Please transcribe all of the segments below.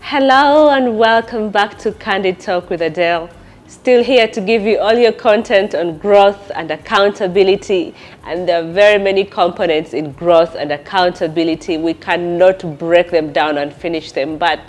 Hello and welcome back to Candid Talk with Adele. Still here to give you all your content on growth and accountability. And there are very many components in growth and accountability. We cannot break them down and finish them. But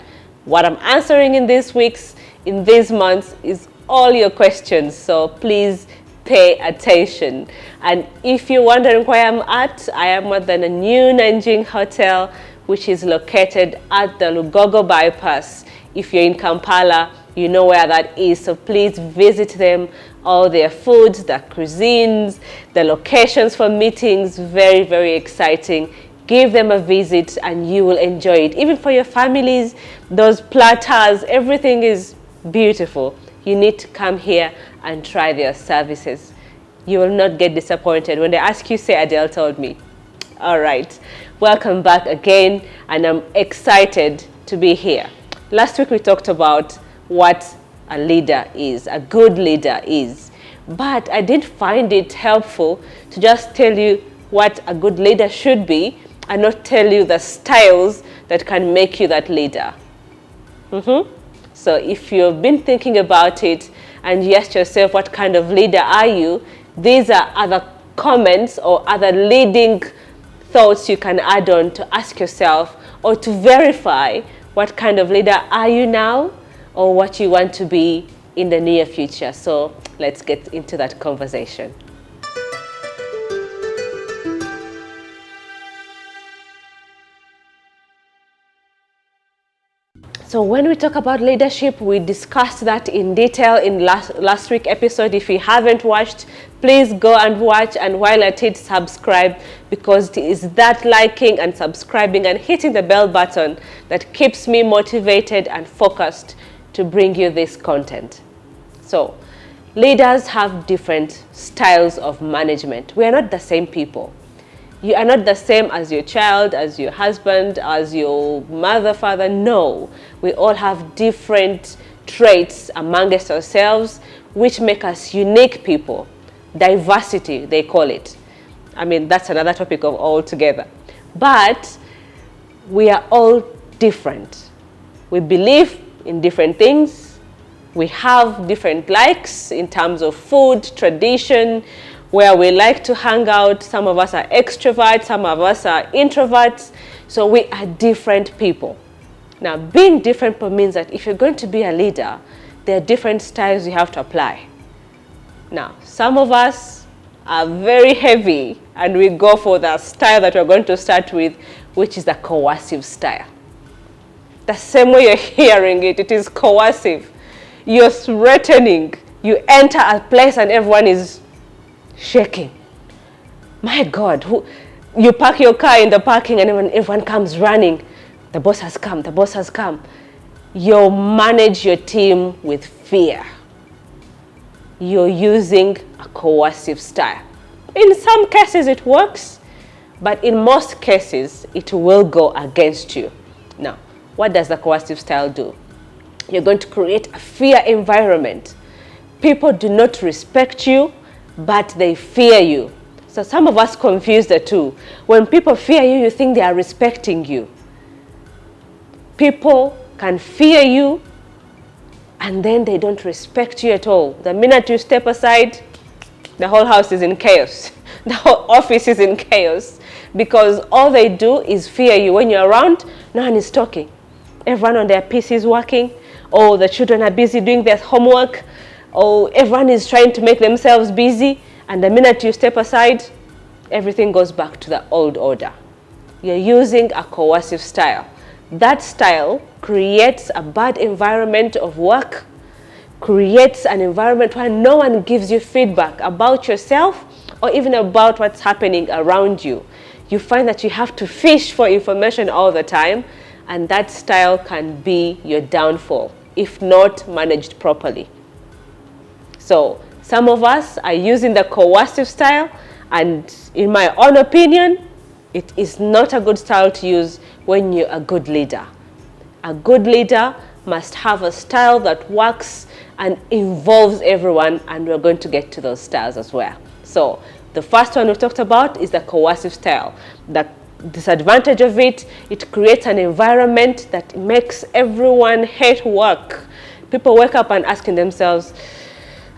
what I'm answering in these months, is all your questions. So please pay attention. And if you're wondering where I'm at, I am at the new Nanjing Hotel, which is located at the Lugogo bypass. If you're in Kampala, you know where that is, so please visit them. All their foods, their cuisines, the locations for meetings, very, very exciting. Give them a visit and you will enjoy it. Even for your families, those platters, everything is beautiful. You need to come here and try their services. You will not get disappointed. When they ask you, say Adele told me. All right, welcome back again, and I'm excited to be here. Last week we talked about what a leader is, a good leader is, but I did find it helpful to just tell you what a good leader should be and not tell you the styles that can make you that leader. So if you've been thinking about it and you ask yourself, what kind of leader are you? These are other comments or other leading thoughts you can add on to ask yourself or to verify what kind of leader are you now or what you want to be in the near future. So let's get into that conversation. So when we talk about leadership, we discussed that in detail in last week's episode. If you haven't watched, please go and watch, and while at it, subscribe, because it is that liking and subscribing and hitting the bell button that keeps me motivated and focused to bring you this content. So leaders have different styles of management. We are not the same people. You are not the same as your child, as your husband, as your mother, father. No, we all have different traits amongst ourselves, which make us unique people. Diversity, they call it. I mean, that's another topic of altogether. But we are all different. We believe in different things. We have different likes in terms of food, tradition, where we like to hang out. Some of us are extroverts, some of us are introverts. So we are different people. Now, being different means that if you're going to be a leader, there are different styles you have to apply. Now, some of us are very heavy and we go for the style that we're going to start with, which is the coercive style. The same way you're hearing it, it is coercive. You're threatening. You enter a place and everyone is shaking. My God, you park your car in the parking and everyone comes running. The boss has come, the boss has come. You manage your team with fear. You're using a coercive style. In some cases it works, but in most cases it will go against you. Now, what does the coercive style do? You're going to create a fear environment. People do not respect you, but they fear you. So some of us confuse the two. When people fear you, you think they are respecting you. People can fear you and then they don't respect you at all. The minute you step aside, the whole house is in chaos. The whole office is in chaos because all they do is fear you. When you're around, no one is talking. Everyone on their PC is working, or the children are busy doing their homework, or everyone is trying to make themselves busy, and the minute you step aside, everything goes back to the old order. You're using a coercive style. That style creates a bad environment of work, creates an environment where no one gives you feedback about yourself or even about what's happening around you. You find that you have to fish for information all the time, and that style can be your downfall if not managed properly. So some of us are using the coercive style, and in my own opinion, it is not a good style to use when you're a good leader. A good leader must have a style that works and involves everyone, and we're going to get to those styles as well. So the first one we talked about is the coercive style. The disadvantage of it, it creates an environment that makes everyone hate work. People wake up and asking themselves,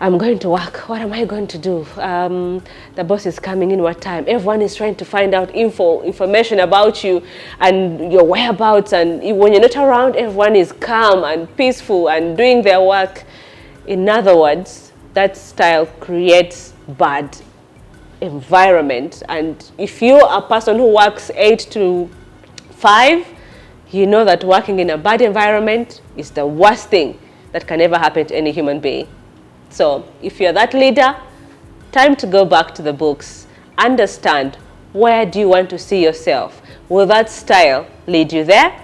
I'm going to work, what am I going to do? The boss is coming in what time? Everyone is trying to find out information about you and your whereabouts, and when you're not around, everyone is calm and peaceful and doing their work. In other words, that style creates bad environment. And if you're a person who works 8 to 5, you know that working in a bad environment is the worst thing that can ever happen to any human being. So if you're that leader, time to go back to the books. Understand, where do you want to see yourself? Will that style lead you there?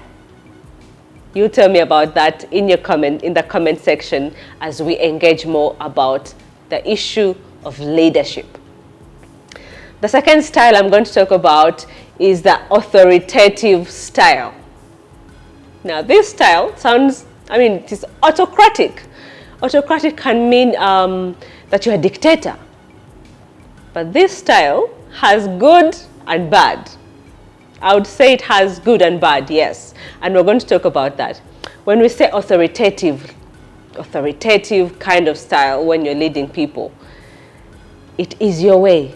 You tell me about that in the comment section as we engage more about the issue of leadership. The second style I'm going to talk about is the authoritative style. Now this style sounds, it is autocratic. Autocratic can mean that you're a dictator. But this style has good and bad. I would say it has good and bad, yes. And we're going to talk about that. When we say authoritative kind of style when you're leading people, it is your way.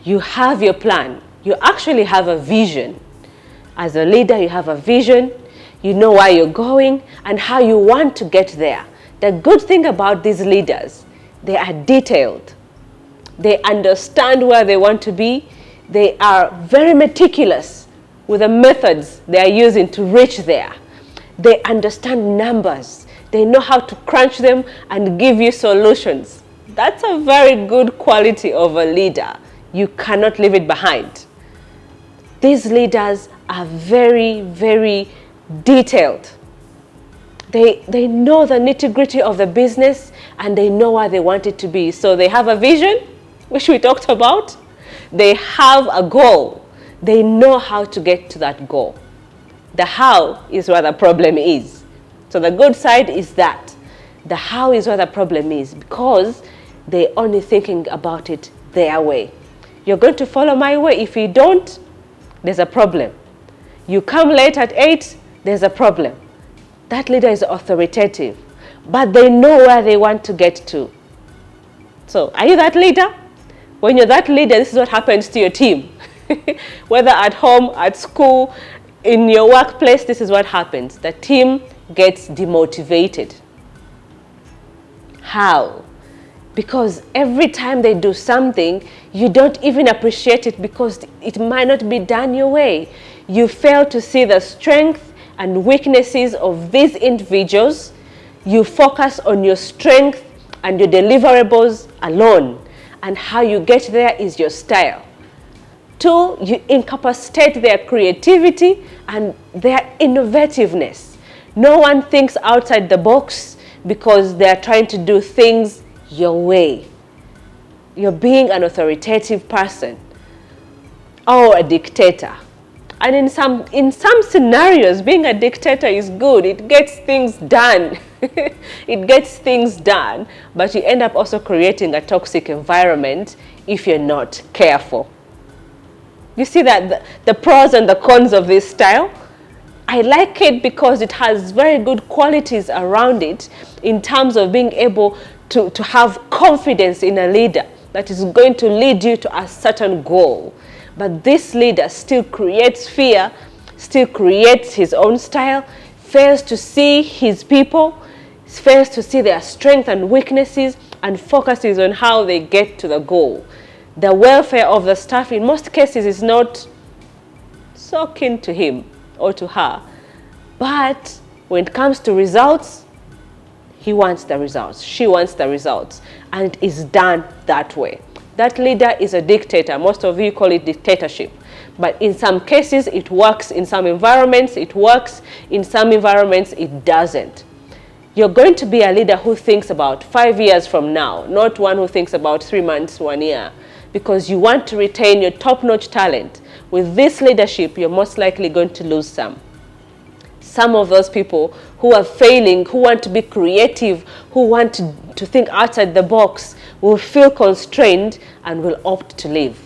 You have your plan. You actually have a vision. As a leader, you have a vision. You know where you're going and how you want to get there. The good thing about these leaders, they are detailed. They understand where they want to be. They are very meticulous with the methods they are using to reach there. They understand numbers. They know how to crunch them and give you solutions. That's a very good quality of a leader. You cannot leave it behind. These leaders are very, very detailed. They know the nitty-gritty of the business and they know where they want it to be. So they have a vision, which we talked about. They have a goal. They know how to get to that goal. The how is where the problem is. So the good side is that. The how is where the problem is because they're only thinking about it their way. You're going to follow my way. If you don't, there's a problem. You come late at 8, there's a problem. That leader is authoritative, but they know where they want to get to. So, are you that leader? When you're that leader, this is what happens to your team. Whether at home, at school, in your workplace, this is what happens. The team gets demotivated. How? Because every time they do something, you don't even appreciate it because it might not be done your way. You fail to see the strength and weaknesses of these individuals. You focus on your strength and your deliverables alone. And how you get there is your style. 2, you incapacitate their creativity and their innovativeness. No one thinks outside the box because they're trying to do things your way. You're being an authoritative person or a dictator. And in some scenarios, being a dictator is good. It gets things done. It gets things done, but you end up also creating a toxic environment if you're not careful. You see that the pros and the cons of this style? I like it because it has very good qualities around it in terms of being able to have confidence in a leader that is going to lead you to a certain goal. But this leader still creates fear, still creates his own style, fails to see his people, fails to see their strengths and weaknesses, and focuses on how they get to the goal. The welfare of the staff in most cases is not so keen to him or to her. But when it comes to results, he wants the results, she wants the results, and it is done that way. That leader is a dictator. Most of you call it dictatorship. But in some cases, it works. In some environments, it works. In some environments, it doesn't. You're going to be a leader who thinks about 5 years from now, not one who thinks about 3 months, 1 year, because you want to retain your top-notch talent. With this leadership, you're most likely going to lose some. Some of those people who are failing, who want to be creative, who want to think outside the box, will feel constrained and will opt to leave.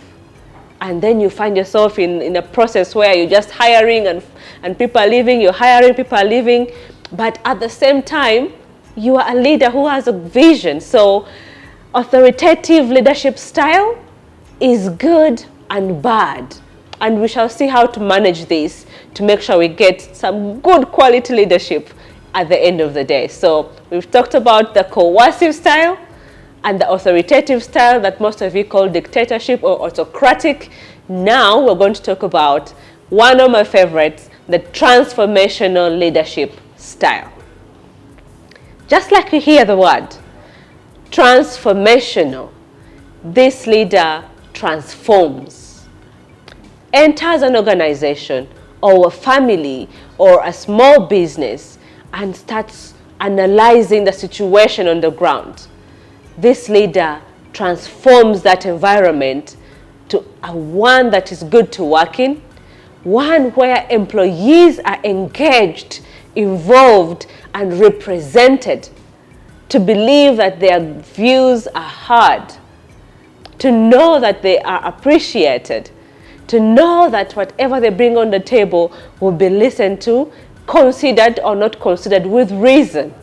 and then you find yourself in a process where you're just hiring and people are leaving, you're hiring, people are leaving, but at the same time, you are a leader who has a vision. So authoritative leadership style is good and bad. And we shall see how to manage this to make sure we get some good quality leadership at the end of the day. So we've talked about the coercive style and the authoritative style that most of you call dictatorship or autocratic. Now we're going to talk about one of my favorites, the transformational leadership style. Just like you hear the word, transformational, this leader transforms, enters an organization or a family or a small business and starts analyzing the situation on the ground. This leader transforms that environment to one that is good to work in, one where employees are engaged, involved, and represented, to believe that their views are heard, to know that they are appreciated, to know that whatever they bring on the table will be listened to, considered or not considered with reason.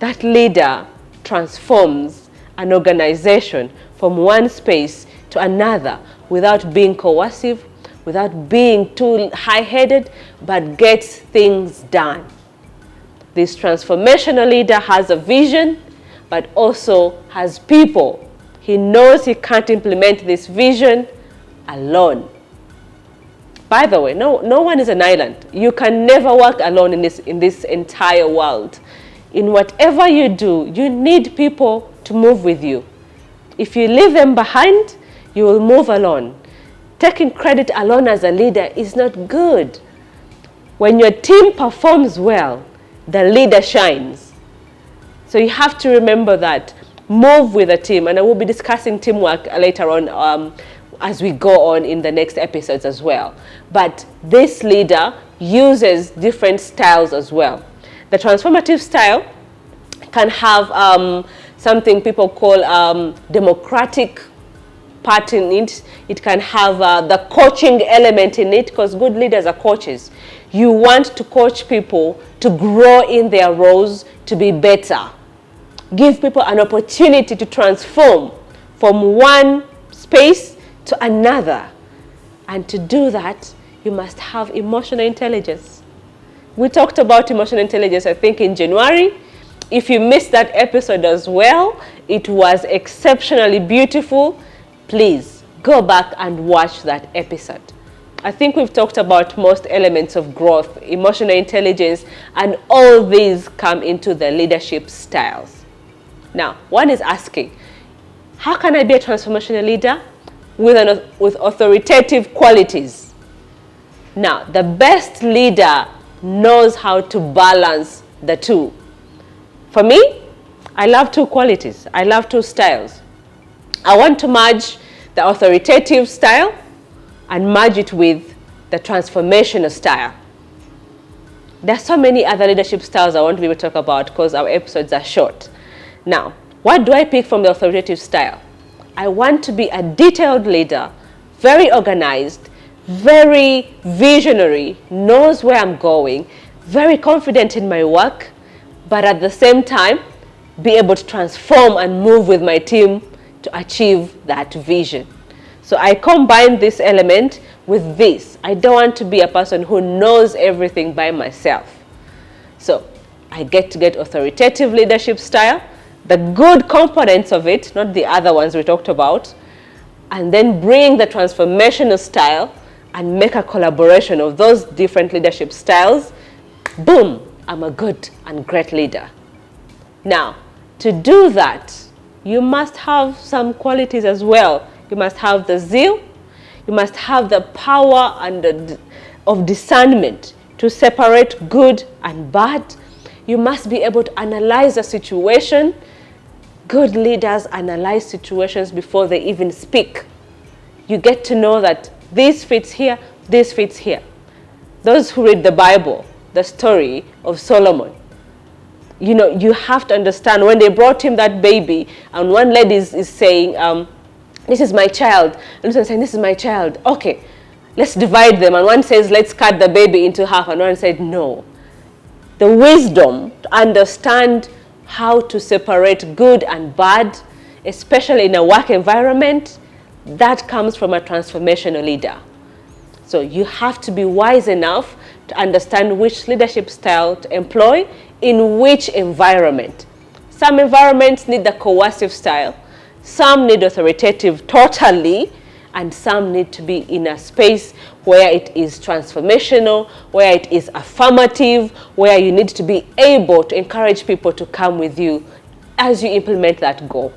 That leader transforms an organization from one space to another without being coercive, without being too high-headed, but gets things done. This transformational leader has a vision, but also has people. He knows he can't implement this vision alone. By the way, no one is an island. You can never work alone in this entire world. In whatever you do, you need people to move with you. If you leave them behind, you will move alone. Taking credit alone as a leader is not good. When your team performs well, the leader shines. So you have to remember that. Move with a team, and I will be discussing teamwork later on as we go on in the next episodes as well. But this leader uses different styles as well. The transformative style can have something people call democratic part in it. It can have the coaching element in it, because good leaders are coaches. You want to coach people to grow in their roles, to be better. Give people an opportunity to transform from one space to another. And to do that, you must have emotional intelligence. We talked about emotional intelligence, I think, in January. If you missed that episode as well, it was exceptionally beautiful. Please go back and watch that episode. I think we've talked about most elements of growth, emotional intelligence, and all these come into the leadership styles. Now, one is asking, how can I be a transformational leader with authoritative qualities? Now, the best leader knows how to balance the two. For me, I love two qualities. I love two styles. I want to merge the authoritative style and merge it with the transformational style. There's so many other leadership styles I want to be able to talk about because our episodes are short. Now, what do I pick from the authoritative style? I want to be a detailed leader, very organized, very visionary, knows where I'm going, very confident in my work, but at the same time, be able to transform and move with my team to achieve that vision. So I combine this element with this. I don't want to be a person who knows everything by myself. So I get to get authoritative leadership style, the good components of it, not the other ones we talked about, and then bring the transformational style and make a collaboration of those different leadership styles. Boom, I'm a good and great leader. Now, to do that, you must have some qualities as well. You must have the zeal. You must have the power of discernment to separate good and bad. You must be able to analyze a situation. Good leaders analyze situations before they even speak. You get to know that this fits here, this fits here. Those who read the Bible, the story of Solomon, you know, you have to understand when they brought him that baby, and one lady is saying, this is my child. And this one saying, this is my child. Okay, let's divide them. And one says, let's cut the baby into half. And one said, no. The wisdom to understand how to separate good and bad, especially in a work environment, that comes from a transformational leader. So you have to be wise enough to understand which leadership style to employ in which environment. Some environments need the coercive style, some need authoritative totally, and some need to be in a space where it is transformational, where it is affirmative, where you need to be able to encourage people to come with you as you implement that goal.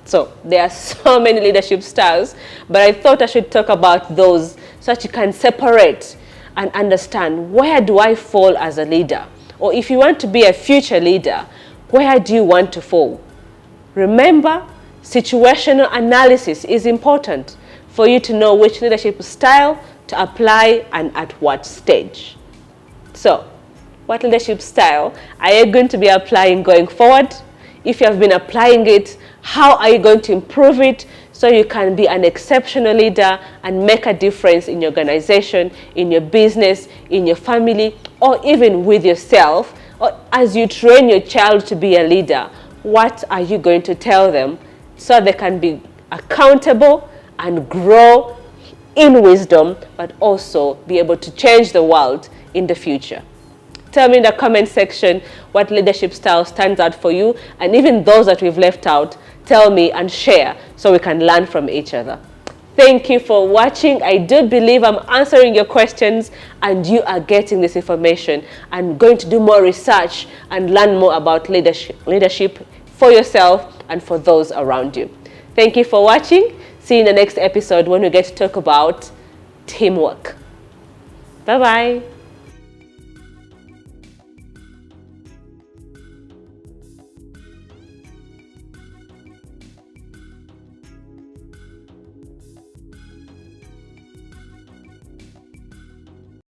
So there are so many leadership styles, but I thought I should talk about those so that you can separate and understand, where do I fall as a leader? Or if you want to be a future leader, where do you want to fall? Remember, situational analysis is important for you to know which leadership style to apply and at what stage. So, what leadership style are you going to be applying going forward? If you have been applying it, how are you going to improve it so you can be an exceptional leader and make a difference in your organization, in your business, in your family, or even with yourself? Or as you train your child to be a leader, what are you going to tell them so they can be accountable and grow in wisdom, but also be able to change the world in the future? Tell me in the comment section what leadership style stands out for you, and even those that we've left out, tell me and share so we can learn from each other. Thank you for watching. I do believe I'm answering your questions and you are getting this information. I'm going to do more research and learn more about leadership for yourself and for those around you. Thank you for watching. See you in the next episode when we get to talk about teamwork. Bye-bye.